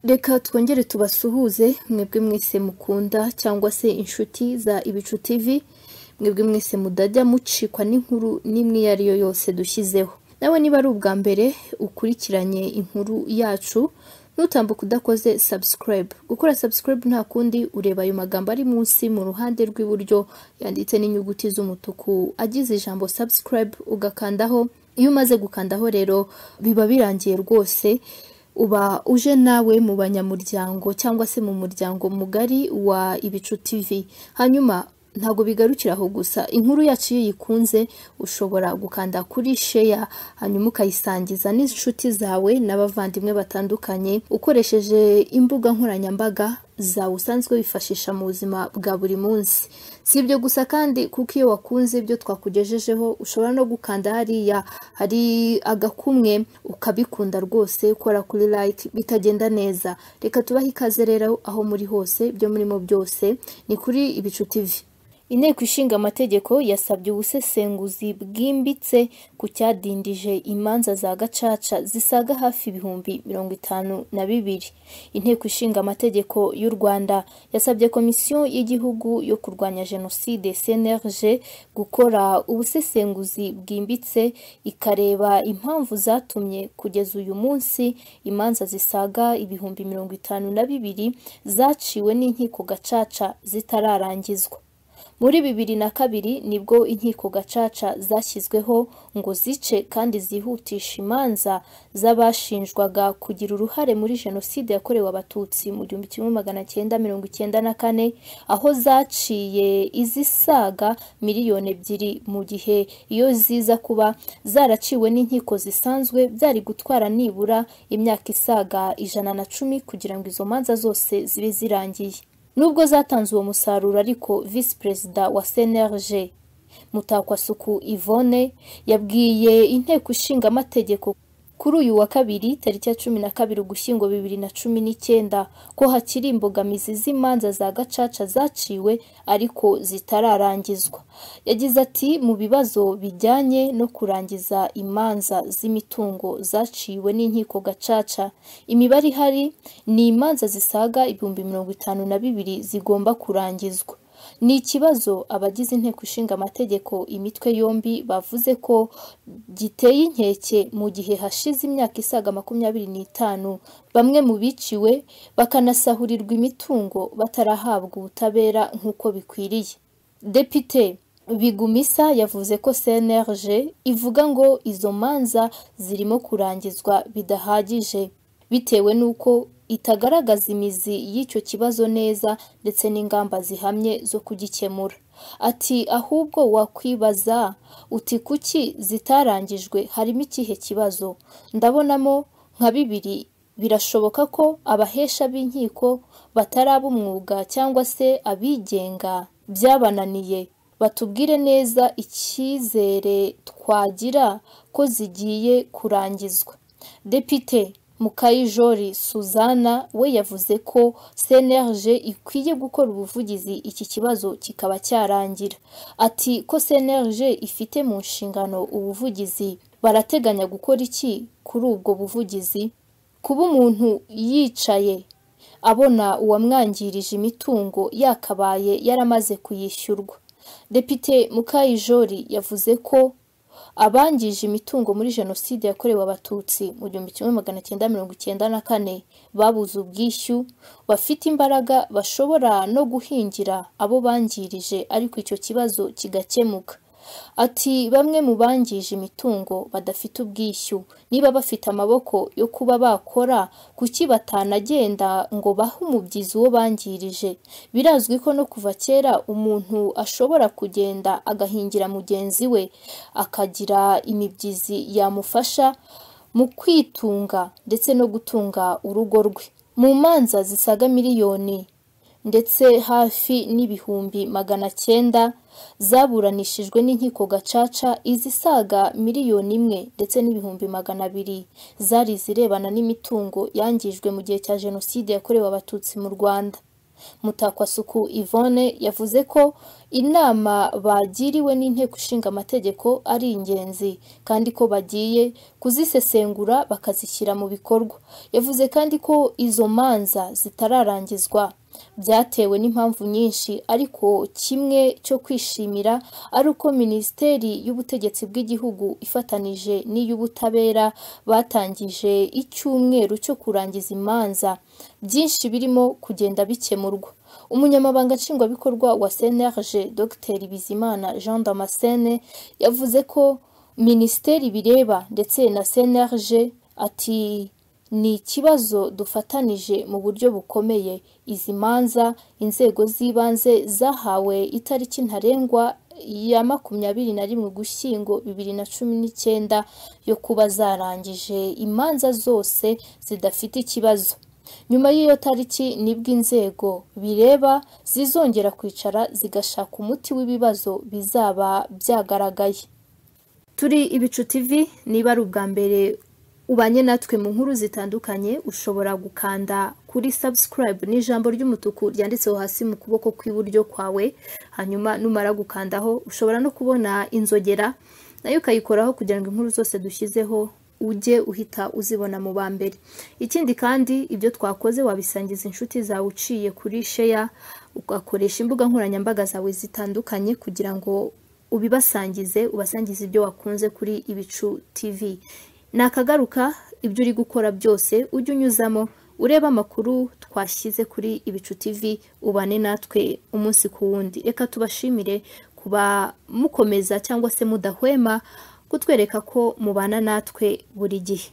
Reka twongere tubasuhuze mwebwe mwese mukunda cyangwa se inshuti za Ibicu TV, mwebwe mwese mudajya mucikwa n'inkuru n'imwe iyo ari yo yose dushyizeho. Nawe niba ari ubwa mbere ukurikiranye inkuru yacu, nutambuka udakoze subscribe. Gukora subscribe nta kundi, ureba ayo magambo ari munsi mu ruhande rw'iburyo yanditse n'inyuguti z'umutuku agize ijambo subscribe, ugakandaho. Iyo umaze gukandaho rero biba birangiye rwose, uba uje nawe mu banyamuryango cyangwa se mu muryango mugari wa Ibicu TV. Hanyuma ntago bigarukira aho gusa, inkuru yacu iyo yikunze ushobora gukanda kuri share, hanyuma ukayisangiza n'inshuti zawe n'abavandimwe batandukanye ukoresheje imbuga nkoranyambaga zawe usanzwe wifashisha mu buzima bwa buri munsi. Si ibyo gusa kandi, kuko iyo wakunze ibyo twakugejejeho ushobora no gukanda hariya hari agakumwe ukabikunda rwose, ukora kuri like bikagenda neza. Reka tubahe ikaze rero aho muri hose, ibyo murimo byose ni kuri Ibicu TV. Inteko Ishinga Amategeko yasabye ubusesenguzi bwimbitse ku cyadindije imanza za gacaca zisaga hafi ibihumbi 52. Inteko Ishinga Amategeko y'u Rwanda yasabye Komisiyo y'Igihugu yo kurwanya Jenoside CNRG gukora ubusesenguzi bwimbitse, ikareba impamvu zatumye kugeza uyu munsi imanza zisaga ibihumbi 52 zaciwe n'inkiko gacaca zitararangizwa. Muri 2002 nibwo inkiko gacaca zashyizweho ngo zice kandi zihutisha imanza z'abashinjwaga kugira uruhare muri Jenoside yakorewe Abatutsi mu 1994, aho zaciye izisaga miliyoni 2 mu gihe iyo ziza kuba zaraciwe n'inkiko zisanzwe byari gutwara nibura imyaka isaga 110 kugira ngo izo manza zose zibe zirangiye. Nubwo zatanze uwo musaruro ariko Vice Perezida wa CNRG Mutakwasuku Yvonne yabwiye Inteko Ishinga Amategeko kuri uyu wa kabiri tariki ya 12 Ugushyingo 2019 ko hakiri imbogamizi z'imanza za gacaca zaciwe ariko zitararangizwa. Yagize ati mu bibazo bijyanye no kurangiza imanza z'imitungo zaciwe n'inkiko gacaca, imibare ihari ni imanza zisaga ibihumbi 52 zigomba kurangizwa. Ni ikibazo abagize Inteko Ishinga Amategeko imitwe yombi bavuze ko giteye inkeke mu gihe hashize imyaka isaga 25 bamwe mu biciwe bakanasahurirwa imitungo batarahabwa ubutabera nk'uko bikwiriye. Depite Bigumisa yavuze ko CNRG ivuga ngo izo manza zirimo kurangizwa bidahagije bitewe n'uko itagaragaza imizi y'icyo kibazo neza ndetse n'ingamba zihamye zo kugikemura. Ati ahubwo wakwibaza uti kuki zitarangijwe, harimo ikihe kibazo? Ndabonamo nka 2. Birashoboka ko abahesha b'inkiko bataraba umwuga cyangwa se abigenga byabananiye. Batubwire neza icyizere twagira ko zigiye kurangizwa. Depite Mukayijori Suzana we yavuze ko CNRG ikwiye gukora ubuvugizi iki kibazo kikaba cyarangira. Ati ko CNRG ifite mu nshingano ubuvugizi, barateganya gukora iki kuri ubwo buvugizi? Kuba umuntu yicaye abona uwamwangirije imitungo yakabaye yaramaze kuyishyurwa. Depite Mukayijori yavuze ko abangije imitungo muri Jenoside yakorewe Abatutsi mu 1994 babuze ubwishyu, bafite imbaraga bashobora no guhingira abo bangirije ariko icyo kibazo kigakemuka. Ati bamwe mu bangije imitungo badafite ubwishyu, niba bafite amaboko yo kuba bakora, kuki batanagenda ngo bahe umubyizi uwo bangirije? Birazwi ko no kuva kera umuntu ashobora kugenda agahingira mugenzi we akagira imibyizi yamufasha mu kwitunga ndetse no gutunga urugo rwe. Mu manza zisaga miliyoni ndetse hafi n'ibihumbi 900 zaburanishijwe n'inkiko gacaca, izisaga miliyoni 1 ndetse n'ibihumbi 200 zari zirebana n'imitungo yangijwe mu gihe cya Jenoside yakorewe Abatutsi mu Rwanda. Mutakwasuku Yvonne yavuze ko inama bagiriwe n'inteko ishinga amategeko ari ingenzi kandi ko bagiye kuzisesengura bakazishyira mu bikorwa. Yavuze kandi ko izo manza zitararangizwa byatewe n'impamvu nyinshi, ariko kimwe cyo kwishimira ari uko Minisiteri y'Ubutegetsi bw'Igihugu ifatanije n'iy'Ubutabera batangije icyumweru cyo kurangiza imanza, byinshi birimo kugenda bikemurwa. Umunyamabanga nshingwabikorwa wa CNRG Dr Bizimana Jean Damascene yavuze ko Minisiteri bireba ndetse na CNRG ati ni ikibazo dufatanije mu buryo bukomeye. Izi manza inzego z'ibanze zahawe itariki ntarengwa ya 21 Ugushyingo 2019 yo kuba zarangije imanza zose zidafite ikibazo. Nyuma y'iyo tariki nibwo inzego bireba zizongera kwicara zigashaka umuti w'ibibazo bizaba byagaragaye. Turi Ibicu TV, niba ari ubwa mbere ubanye natwe mu nkuru zitandukanye, ushobora gukanda kuri subscribe n'ijambo ry'umutuku ryanditseho hasi mu kuboko kw'iburyo kwawe, hanyuma numara gukandaho ushobora no kubona inzogera nayo ukayikoraho kugira ngo inkuru zose dushyizeho ujye uhita uzibona mu ba mbere. Ikindi kandi ibyo twakoze wabisangiza inshuti zawe uciye kuri share, ugakoresha imbuga nkoranyambaga zawe zitandukanye kugira ngo ubasangize ibyo wakunze kuri Ibicu TV. Nakagaruka ibyo uri gukora byose ujye unyuzamo ureba amakuru twashyize kuri Ibicu TV, ubane natwe umunsi ku wundi. Reka tubashimire kuba mukomeza cyangwa se mudahwema kutwereka ko mubana natwe buri gihe.